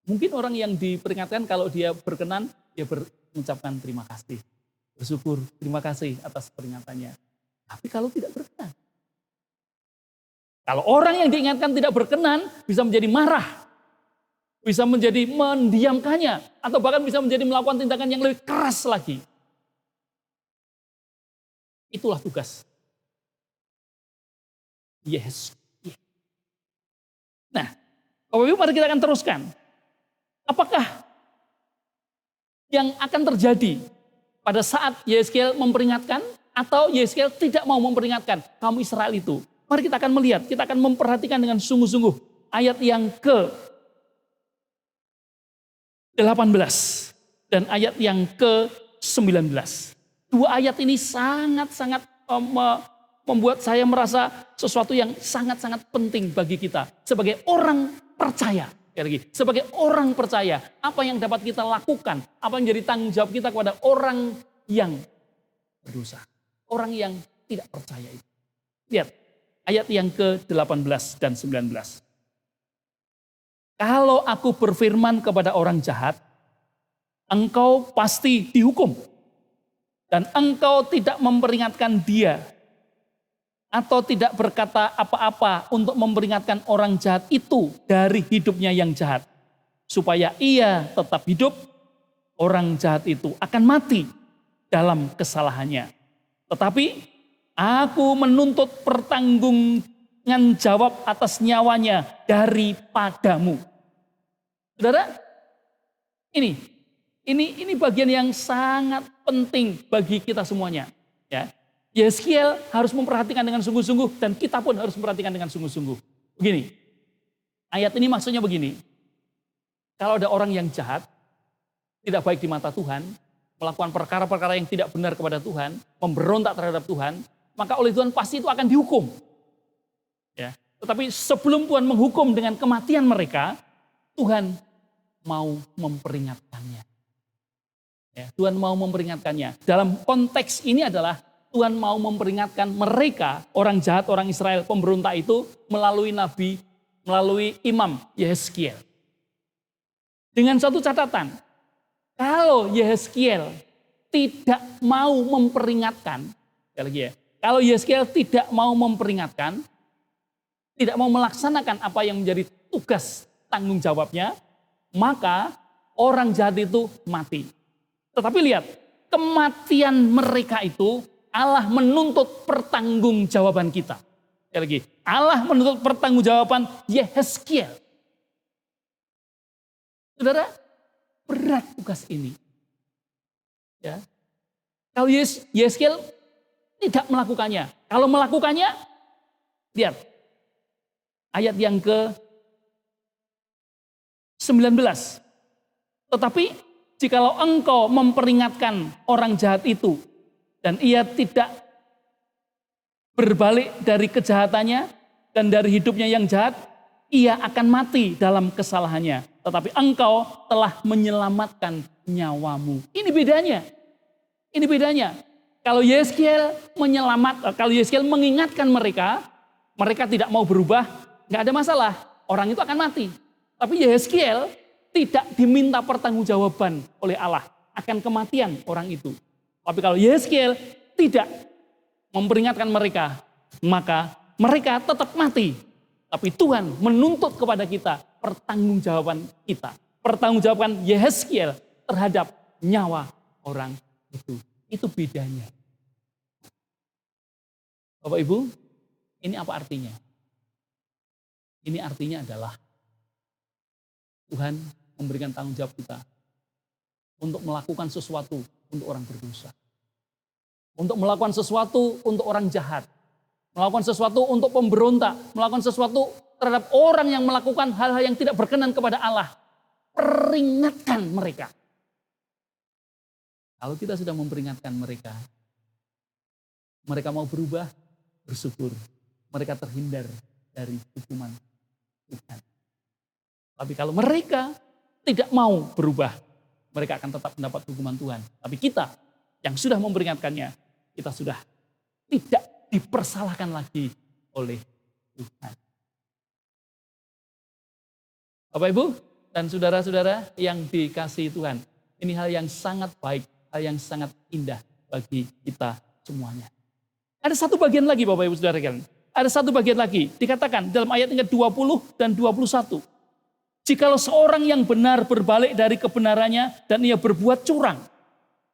Mungkin orang yang diperingatkan kalau dia berkenan, dia mengucapkan terima kasih. Bersyukur, terima kasih atas peringatannya. Tapi kalau tidak berkenan. Kalau orang yang diingatkan tidak berkenan, bisa menjadi marah. Bisa menjadi mendiamkannya. Atau bahkan bisa menjadi melakukan tindakan yang lebih keras lagi. Itulah tugas. Yes. Nah, Bapak Ibu mari kita akan teruskan. Apakah yang akan terjadi pada saat Yehezkiel memperingatkan atau Yehezkiel tidak mau memperingatkan kaum Israel itu? Mari kita akan melihat, kita akan memperhatikan dengan sungguh-sungguh ayat yang ke-18 dan ayat yang ke-19. Dua ayat ini sangat-sangat membuat saya merasa sesuatu yang sangat-sangat penting bagi kita sebagai orang percaya. Sebagai orang percaya, apa yang dapat kita lakukan, apa yang jadi tanggung jawab kita kepada orang yang berdosa, orang yang tidak percaya itu. Lihat ayat yang ke-18 dan 19. Kalau aku berfirman kepada orang jahat, engkau pasti dihukum dan engkau tidak memperingatkan dia atau tidak berkata apa-apa untuk memperingatkan orang jahat itu dari hidupnya yang jahat. Supaya ia tetap hidup, orang jahat itu akan mati dalam kesalahannya. Tetapi aku menuntut pertanggungjawaban jawab atas nyawanya daripadamu. Saudara, ini bagian yang sangat penting bagi kita semuanya. Ya. Yehezkiel harus memperhatikan dengan sungguh-sungguh dan kita pun harus memperhatikan dengan sungguh-sungguh. Begini, ayat ini maksudnya begini. Kalau ada orang yang jahat, tidak baik di mata Tuhan, melakukan perkara-perkara yang tidak benar kepada Tuhan, memberontak terhadap Tuhan, maka oleh Tuhan pasti itu akan dihukum. Ya. Tetapi sebelum Tuhan menghukum dengan kematian mereka, Tuhan mau memperingatkannya. Ya, Tuhan mau memperingatkannya. Dalam konteks ini adalah Tuhan mau memperingatkan mereka, orang jahat, orang Israel, pemberontak itu melalui nabi, melalui imam Yehezkiel. Dengan satu catatan, kalau Yehezkiel tidak mau memperingatkan, kalau Yehezkiel tidak mau memperingatkan, tidak mau melaksanakan apa yang menjadi tugas tanggung jawabnya, maka orang jahat itu mati. Tetapi lihat, kematian mereka itu Allah menuntut pertanggungjawaban kita. Allah menuntut pertanggungjawaban Yehezkiel. Saudara, berat tugas ini. Ya. Kalau Yehezkiel tidak melakukannya. Kalau melakukannya, lihat. Ayat yang ke-19. Tetapi, jikalau engkau memperingatkan orang jahat itu, dan ia tidak berbalik dari kejahatannya dan dari hidupnya yang jahat, ia akan mati dalam kesalahannya. Tetapi engkau telah menyelamatkan nyawamu. Ini bedanya. Ini bedanya. Kalau Yehezkiel mengingatkan mereka, mereka tidak mau berubah, nggak ada masalah. Orang itu akan mati. Tapi Yehezkiel tidak diminta pertanggungjawaban oleh Allah akan kematian orang itu. Tapi kalau Yehezkiel tidak memperingatkan mereka, maka mereka tetap mati. Tapi Tuhan menuntut kepada kita pertanggungjawaban kita. Pertanggungjawaban Yehezkiel terhadap nyawa orang itu. Itu bedanya. Bapak Ibu, ini apa artinya? Ini artinya adalah Tuhan memberikan tanggung jawab kita untuk melakukan sesuatu untuk orang berdosa. Untuk melakukan sesuatu untuk orang jahat. Melakukan sesuatu untuk pemberontak. Melakukan sesuatu terhadap orang yang melakukan hal-hal yang tidak berkenan kepada Allah. Peringatkan mereka. Kalau kita sudah memperingatkan mereka, mereka mau berubah, bersyukur. Mereka terhindar dari hukuman Tuhan. Tapi kalau mereka tidak mau berubah, mereka akan tetap mendapat hukuman Tuhan. Tapi kita yang sudah memperingatkannya, kita sudah tidak dipersalahkan lagi oleh Tuhan. Bapak Ibu dan saudara-saudara yang dikasihi Tuhan, ini hal yang sangat baik, hal yang sangat indah bagi kita semuanya. Ada satu bagian lagi Bapak Ibu Saudara sekalian. Ada satu bagian lagi dikatakan dalam ayat yang ke-20 dan 21. Jikalau seorang yang benar berbalik dari kebenarannya dan ia berbuat curang,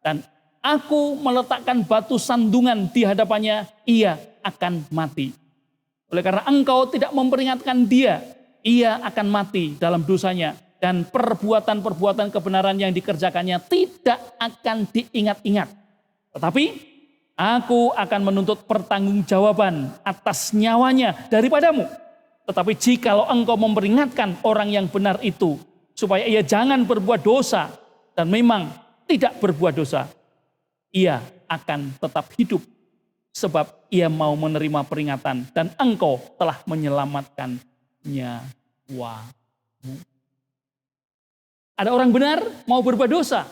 dan aku meletakkan batu sandungan di hadapannya, ia akan mati. Oleh karena engkau tidak memperingatkan dia, ia akan mati dalam dosanya, dan perbuatan-perbuatan kebenaran yang dikerjakannya tidak akan diingat-ingat. Tetapi aku akan menuntut pertanggungjawaban atas nyawanya daripadamu. Tetapi jikalau engkau memperingatkan orang yang benar itu, supaya ia jangan berbuat dosa, dan memang tidak berbuat dosa, ia akan tetap hidup, sebab ia mau menerima peringatan, dan engkau telah menyelamatkan nyawamu. Ada orang benar mau berbuat dosa,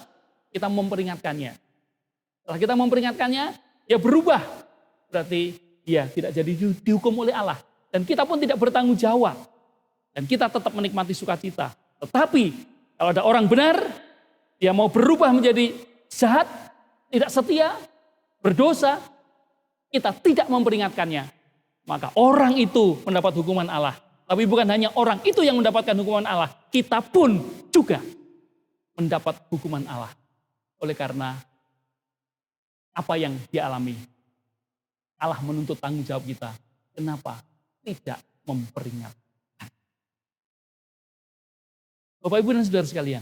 kita memperingatkannya. Setelah kita memperingatkannya, dia berubah. Berarti dia tidak jadi dihukum oleh Allah. Dan kita pun tidak bertanggung jawab. Dan kita tetap menikmati sukacita. Tetapi kalau ada orang benar, dia mau berubah menjadi jahat, tidak setia, berdosa, kita tidak memperingatkannya. Maka orang itu mendapat hukuman Allah. Tapi bukan hanya orang itu yang mendapatkan hukuman Allah. Kita pun juga mendapat hukuman Allah. Oleh karena apa yang dialami. Allah menuntut tanggung jawab kita. Kenapa? Tidak memperingatkan. Bapak Ibu dan Saudara sekalian,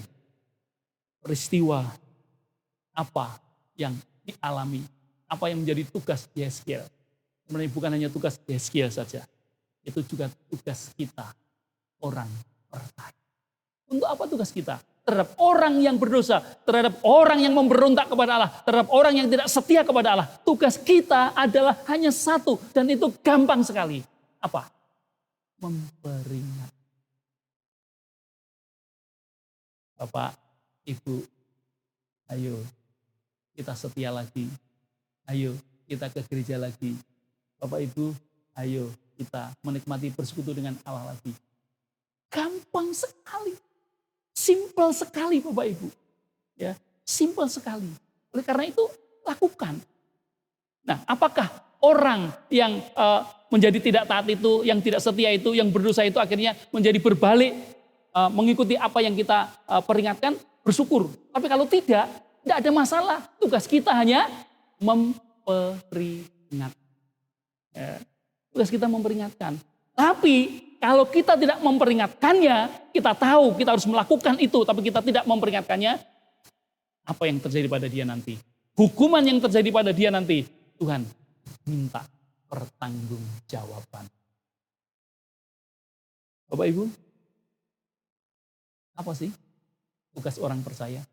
peristiwa apa yang dialami, apa yang menjadi tugas Yehezkiel, sebenarnya bukan hanya tugas Yehezkiel saja, itu juga tugas kita, orang percaya. Untuk apa tugas kita? Terhadap orang yang berdosa, terhadap orang yang memberontak kepada Allah, terhadap orang yang tidak setia kepada Allah. Tugas kita adalah hanya satu, dan itu gampang sekali. Apa? Memperingat. Bapak, Ibu, ayo kita setia lagi. Ayo kita ke gereja lagi. Bapak, Ibu, ayo kita menikmati persekutu dengan Allah lagi. Gampang sekali. Simpel sekali Bapak Ibu. Ya, simpel sekali. Oleh karena itu lakukan. Nah, apakah orang yang menjadi tidak taat itu, yang tidak setia itu, yang berdosa itu akhirnya menjadi berbalik mengikuti apa yang kita peringatkan, bersyukur. Tapi kalau tidak ada masalah. Tugas kita hanya memperingat. Ya, tugas kita memperingatkan. Tapi kalau kita tidak memperingatkannya, kita tahu kita harus melakukan itu, tapi kita tidak memperingatkannya, apa yang terjadi pada dia nanti? Hukuman yang terjadi pada dia nanti, Tuhan minta pertanggungjawaban. Bapak Ibu, apa sih tugas orang percaya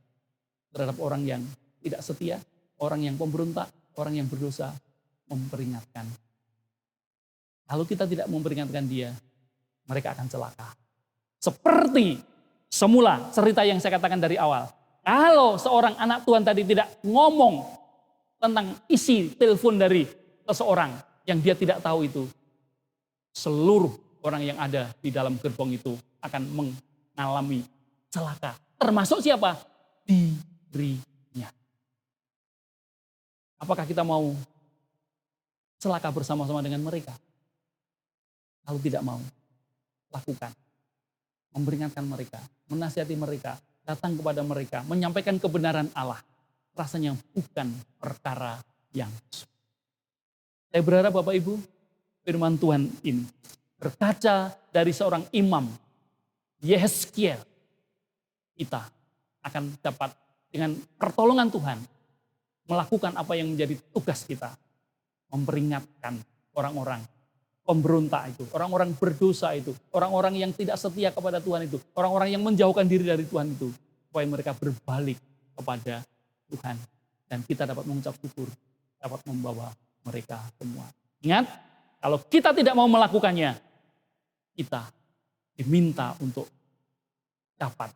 terhadap orang yang tidak setia, orang yang pemberontak, orang yang berdosa? Memperingatkan. Kalau kita tidak memperingatkan dia, mereka akan celaka. Seperti semula cerita yang saya katakan dari awal. Kalau seorang anak Tuhan tadi tidak ngomong tentang isi telepon dari seseorang yang dia tidak tahu itu, seluruh orang yang ada di dalam gerbong itu akan mengalami celaka. Termasuk siapa? Dirinya. Apakah kita mau celaka bersama-sama dengan mereka? Kalau tidak mau, lakukan. Memperingatkan mereka, menasihati mereka, datang kepada mereka, menyampaikan kebenaran Allah. Rasanya bukan perkara yang sulit. Saya berharap Bapak Ibu, firman Tuhan ini berkaca dari seorang imam, Yehezkiel, kita akan dapat dengan pertolongan Tuhan melakukan apa yang menjadi tugas kita. Memperingatkan orang-orang pemberontak itu, orang-orang berdosa itu, orang-orang yang tidak setia kepada Tuhan itu, orang-orang yang menjauhkan diri dari Tuhan itu, supaya mereka berbalik kepada Tuhan Dan kita dapat mengucap syukur, dapat membawa mereka semua. Ingat, kalau kita tidak mau melakukannya, kita diminta untuk dapat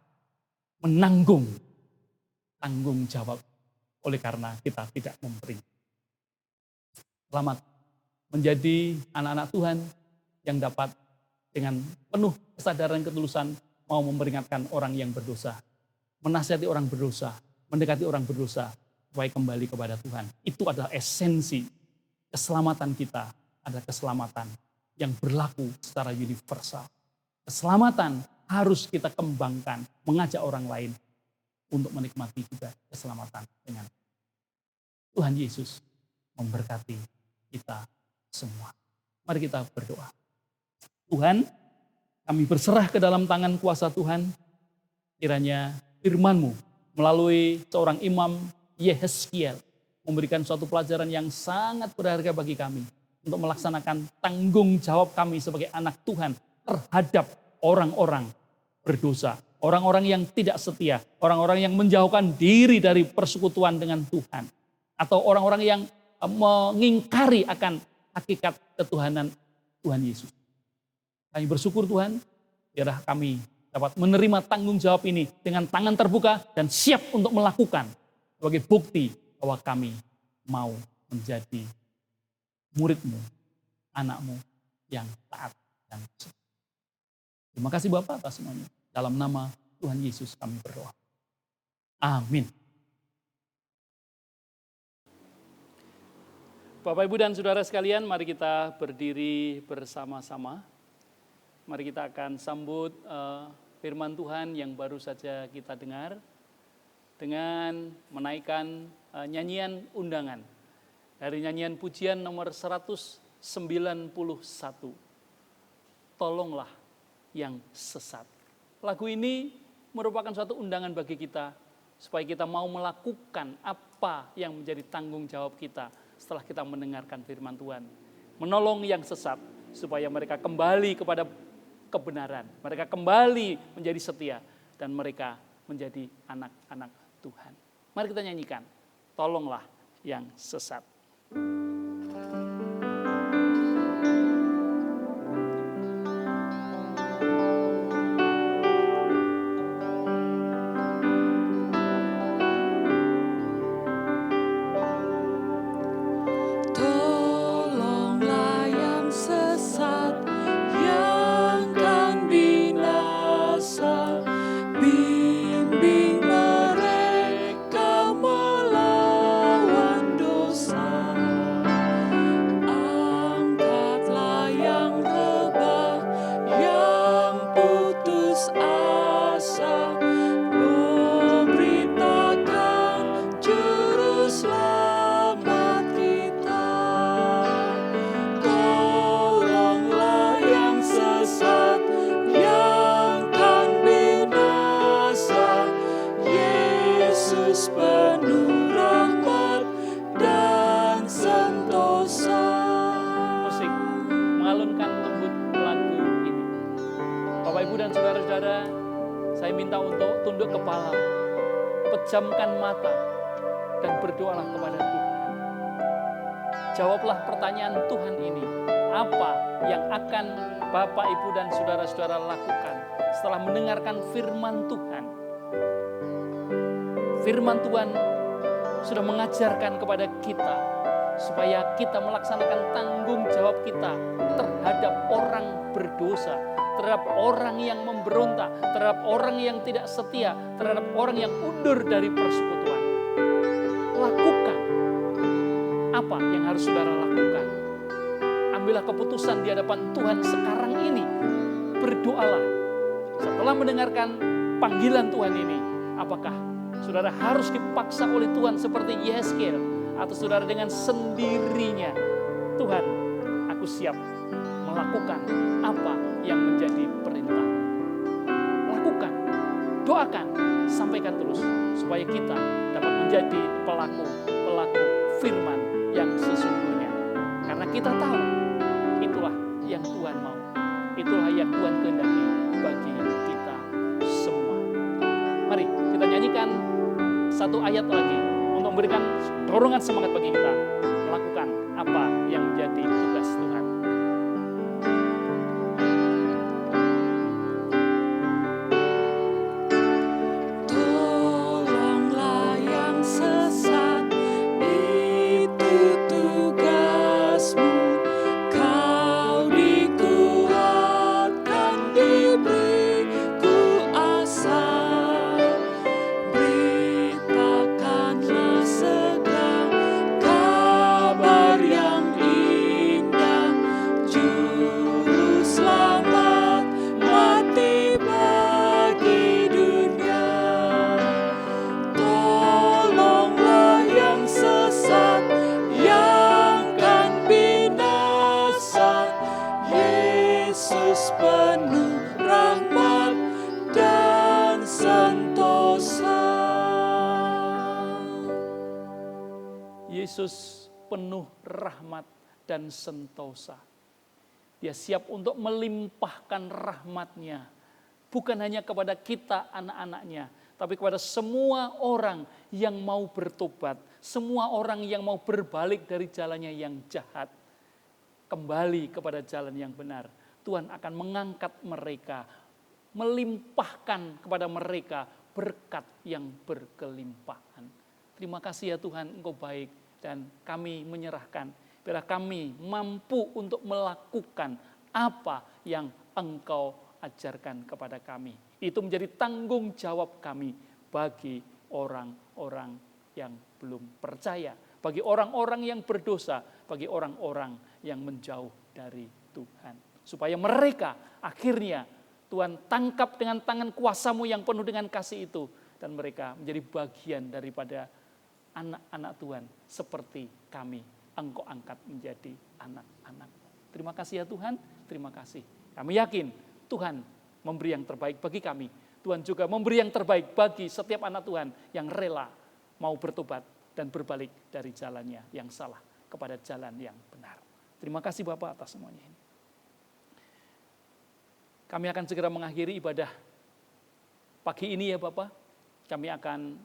menanggung tanggung jawab oleh karena kita tidak memberi. Selamat menjadi anak-anak Tuhan yang dapat dengan penuh kesadaran ketulusan mau memperingatkan orang yang berdosa, menasihati orang berdosa, mendekati orang berdosa supaya kembali kepada Tuhan. Itu adalah esensi keselamatan kita, adalah keselamatan yang berlaku secara universal. Keselamatan harus kita kembangkan, mengajak orang lain untuk menikmati juga keselamatan dengan Tuhan Yesus memberkati kita semua. Mari kita berdoa. Tuhan, kami berserah ke dalam tangan kuasa Tuhan. Kiranya firman-Mu melalui seorang imam Yehezkiel memberikan suatu pelajaran yang sangat berharga bagi kami untuk melaksanakan tanggung jawab kami sebagai anak Tuhan terhadap orang-orang berdosa, orang-orang yang tidak setia, orang-orang yang menjauhkan diri dari persekutuan dengan Tuhan, atau orang-orang yang mengingkari akan hakikat ketuhanan Tuhan Yesus. Kami bersyukur Tuhan, biarlah kami dapat menerima tanggung jawab ini dengan tangan terbuka dan siap untuk melakukan sebagai bukti bahwa kami mau menjadi murid-Mu, anak-Mu yang taat dan setia. Terima kasih Bapak atas semuanya. Dalam nama Tuhan Yesus kami berdoa. Amin. Bapak, Ibu, dan Saudara sekalian, mari kita berdiri bersama-sama. Mari kita akan sambut firman Tuhan yang baru saja kita dengar dengan menaikkan nyanyian undangan dari nyanyian pujian nomor 191. Tolonglah yang sesat. Lagu ini merupakan suatu undangan bagi kita supaya kita mau melakukan apa yang menjadi tanggung jawab kita setelah kita mendengarkan firman Tuhan. Menolong yang sesat supaya mereka kembali kepada kebenaran, mereka kembali menjadi setia dan mereka menjadi anak-anak Tuhan. Mari kita nyanyikan, tolonglah yang sesat. Pejamkan mata dan berdoalah kepada Tuhan. Jawablah pertanyaan Tuhan ini. Apa yang akan Bapak, Ibu, dan saudara-saudara lakukan setelah mendengarkan firman Tuhan? Firman Tuhan sudah mengajarkan kepada kita supaya kita melaksanakan tanggung jawab kita terhadap orang berdosa, terhadap orang yang memberontak, terhadap orang yang tidak setia, terhadap orang yang undur dari persekutuan. Lakukan apa yang harus saudara lakukan. Ambillah keputusan di hadapan Tuhan sekarang ini. Berdoalah. Setelah mendengarkan panggilan Tuhan ini, apakah saudara harus dipaksa oleh Tuhan seperti Yehezkiel, atau saudara dengan sendirinya, Tuhan, aku siap melakukan apa yang menjadi perintah. Lakukan, doakan, sampaikan terus supaya kita dapat menjadi pelaku firman yang sesungguhnya. Karena kita tahu itulah yang Tuhan mau, itulah yang Tuhan kehendaki bagi kita semua. Mari kita nyanyikan satu ayat lagi untuk memberikan dorongan semangat bagi kita melakukan apa yang menjadi tugas Tuhan. Tolonglah yang sesat, itu tugasmu. Kau dikuatkan, diberiku asa. Beritakanlah segala kabar yang indah, juru selamat mati bagi dunia. Tolonglah yang sesat, yang kan binasa. Yesus penuh rahmat dan sentosa. Yesus penuh rahmat dan sentosa. Dia siap untuk melimpahkan rahmat-Nya, bukan hanya kepada kita anak-anaknya, tapi kepada semua orang yang mau bertobat, semua orang yang mau berbalik dari jalannya yang jahat, kembali kepada jalan yang benar. Tuhan akan mengangkat mereka, melimpahkan kepada mereka berkat yang berkelimpahan. Terima kasih ya Tuhan, Engkau baik, dan kami menyerahkan, biarlah kami mampu untuk melakukan apa yang Engkau ajarkan kepada kami. Itu menjadi tanggung jawab kami bagi orang-orang yang belum percaya, bagi orang-orang yang berdosa, bagi orang-orang yang menjauh dari Tuhan. Supaya mereka akhirnya Tuhan tangkap dengan tangan kuasa-Mu yang penuh dengan kasih itu, dan mereka menjadi bagian daripada anak-anak Tuhan seperti kami. Engkau angkat menjadi anak-anak-Mu. Terima kasih ya Tuhan, terima kasih. Kami yakin Tuhan memberi yang terbaik bagi kami. Tuhan juga memberi yang terbaik bagi setiap anak Tuhan yang rela mau bertobat dan berbalik dari jalannya yang salah kepada jalan yang benar. Terima kasih Bapak atas semuanya ini. Kami akan segera mengakhiri ibadah pagi ini ya Bapak. Kami akan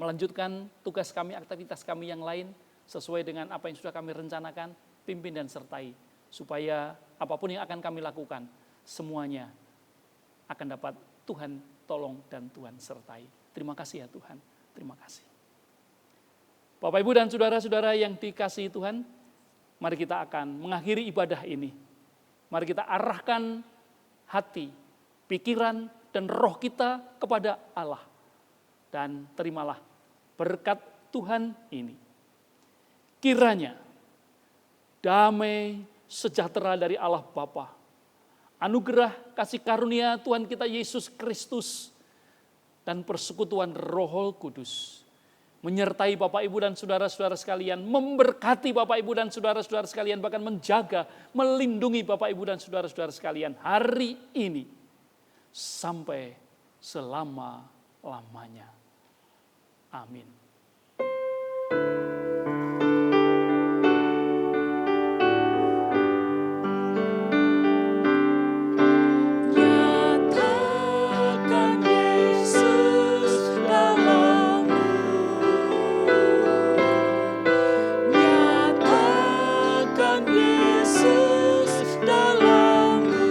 melanjutkan tugas kami, aktivitas kami yang lain sesuai dengan apa yang sudah kami rencanakan, pimpin dan sertai, supaya apapun yang akan kami lakukan, semuanya akan dapat Tuhan tolong dan Tuhan sertai. Terima kasih ya Tuhan, terima kasih. Bapak, Ibu, dan saudara-saudara yang dikasihi Tuhan, mari kita akan mengakhiri ibadah ini. Mari kita arahkan hati, pikiran, dan roh kita kepada Allah. Dan terimalah berkat Tuhan ini. Kiranya damai sejahtera dari Allah Bapa, anugerah kasih karunia Tuhan kita Yesus Kristus, dan persekutuan Roh Kudus menyertai Bapak, Ibu, dan saudara-saudara sekalian, memberkati Bapak, Ibu, dan saudara-saudara sekalian, bahkan menjaga, melindungi Bapak, Ibu, dan saudara-saudara sekalian hari ini sampai selama-lamanya. Amin. Nyatakan Yesus dalammu, nyatakan Yesus dalammu,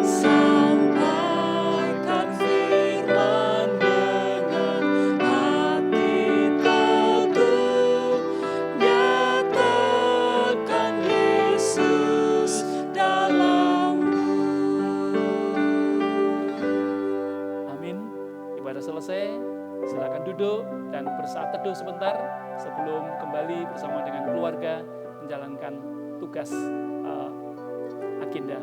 sampaikan firman dengan hati teduh, nyatakan Yesus dalammu. Amin. Ibadah selesai. Silakan duduk dan bersaat teduh sebentar sebelum kembali bersama dengan keluarga menjalankan tugas agenda